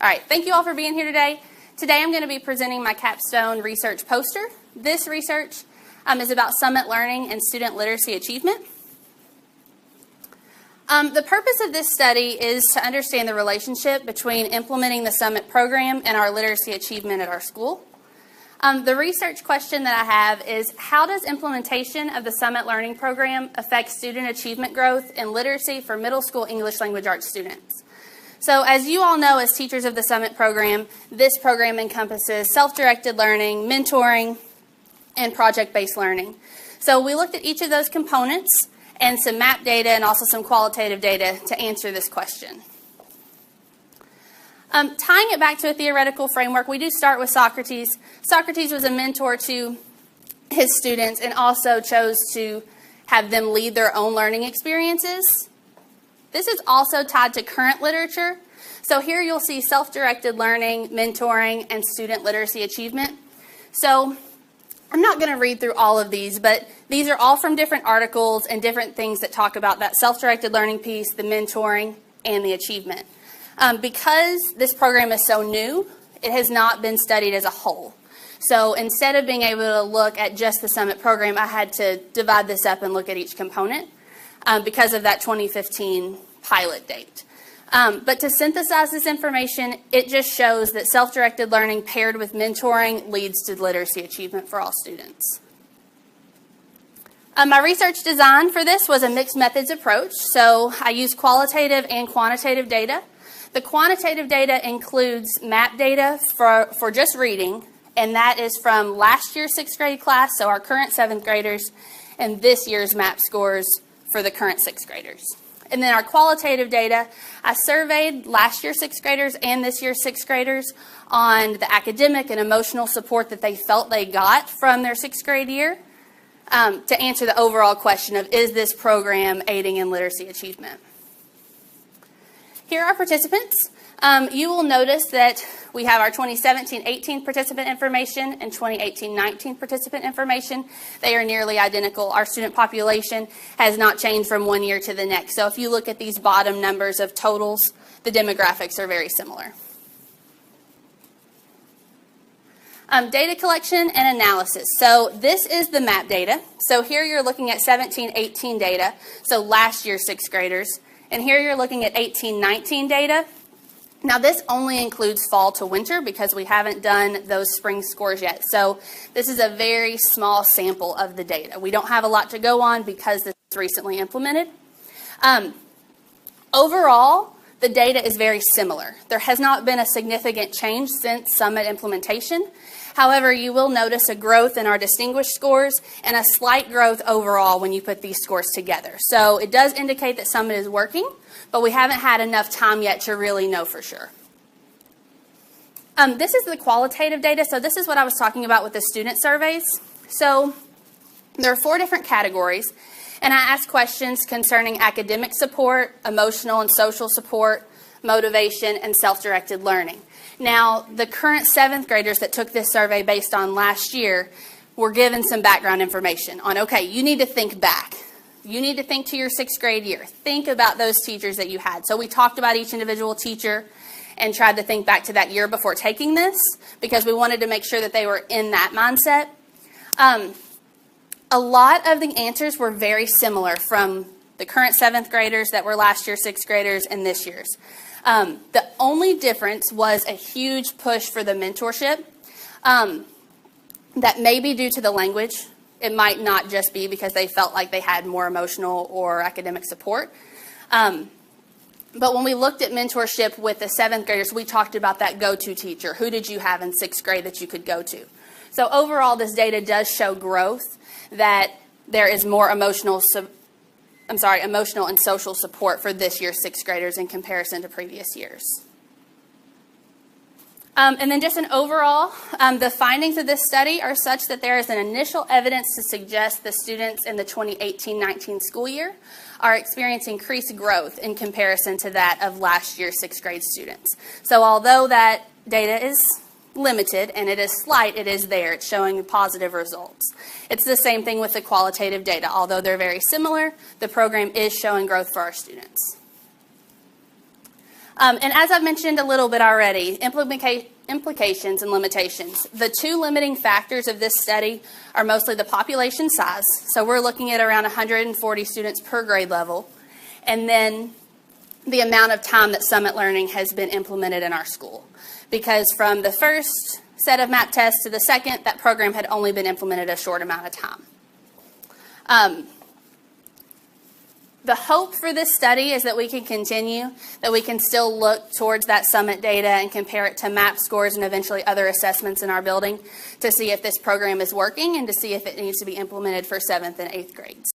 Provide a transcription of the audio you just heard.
All right, thank you all for being here today. Today I'm going to be presenting my capstone research poster. This research is about Summit learning and student literacy achievement. The purpose of this study is to understand the relationship between implementing the Summit program and our literacy achievement at our school. The research question that I have is, how does implementation of the Summit Learning Program affect student achievement growth in literacy for middle school English language arts students? So as you all know, as teachers of the Summit program, this program encompasses self-directed learning, mentoring, and project-based learning. So we looked at each of those components and some map data and also some qualitative data to answer this question. Tying it back to a theoretical framework, we do start with Socrates. Socrates was a mentor to his students and also chose to have them lead their own learning experiences. This is also tied to current literature. So here you'll see self-directed learning, mentoring, and student literacy achievement. So I'm not going to read through all of these, but these are all from different articles and different things that talk about that self-directed learning piece, the mentoring, and the achievement. Because this program is so new, it has not been studied as a whole. So instead of being able to look at just the Summit program, I had to divide this up and look at each component because of that 2015 pilot date. But to synthesize this information, it just shows that self-directed learning paired with mentoring leads to literacy achievement for all students. My research design for this was a mixed methods approach. So I used qualitative and quantitative data. The quantitative data includes map data for just reading, and that is from last year's 6th grade class, so our current 7th graders, and this year's map scores for the current 6th graders. And then our qualitative data, I surveyed last year's 6th graders and this year's 6th graders on the academic and emotional support that they felt they got from their 6th grade year to answer the overall question of, is this program aiding in literacy achievement? Here are participants. You will notice that we have our 2017-18 participant information and 2018-19 participant information. They are nearly identical. Our student population has not changed from one year to the next. So if you look at these bottom numbers of totals, the demographics are very similar. Data collection and analysis. So this is the map data. So here you're looking at 17-18 data, so last year's 6th graders. And here you're looking at 18-19 data. Now this only includes fall to winter because we haven't done those spring scores yet. So this is a very small sample of the data. We don't have a lot to go on because this is recently implemented. Overall, the data is very similar. There has not been a significant change since Summit implementation. However, you will notice a growth in our distinguished scores and a slight growth overall when you put these scores together. So it does indicate that Summit is working, but we haven't had enough time yet to really know for sure. This is the qualitative data. So this is what I was talking about with the student surveys. So there are 4 different categories, and I asked questions concerning academic support, emotional and social support, motivation, and self-directed learning. Now, the current 7th graders that took this survey based on last year were given some background information on, okay, you need to think back. You need to think to your 6th grade year. Think about those teachers that you had. So we talked about each individual teacher and tried to think back to that year before taking this because we wanted to make sure that they were in that mindset. A lot of the answers were very similar from the current 7th graders that were last year's 6th graders and this year's. The only difference was a huge push for the mentorship. That may be due to the language. It might not just be because they felt like they had more emotional or academic support. But when we looked at mentorship with the 7th graders, we talked about that go-to teacher. Who did you have in 6th grade that you could go to? So overall, this data does show growth, that there is more emotional and social support for this year's 6th graders in comparison to previous years. And then just an overall, the findings of this study are such that there is an initial evidence to suggest the students in the 2018-19 school year are experiencing increased growth in comparison to that of last year's 6th grade students. So although that data is limited and it is slight, it is there. It's showing positive results. It's the same thing with the qualitative data. Although they're very similar, the program is showing growth for our students. And as I've mentioned a little bit already, implications and limitations. The two limiting factors of this study are mostly the population size. So we're looking at around 140 students per grade level. And then the amount of time that Summit Learning has been implemented in our school. Because from the first set of MAP tests to the second, that program had only been implemented a short amount of time. The hope for this study is that we can continue, that we can still look towards that Summit data and compare it to MAP scores and eventually other assessments in our building to see if this program is working and to see if it needs to be implemented for 7th and 8th grades.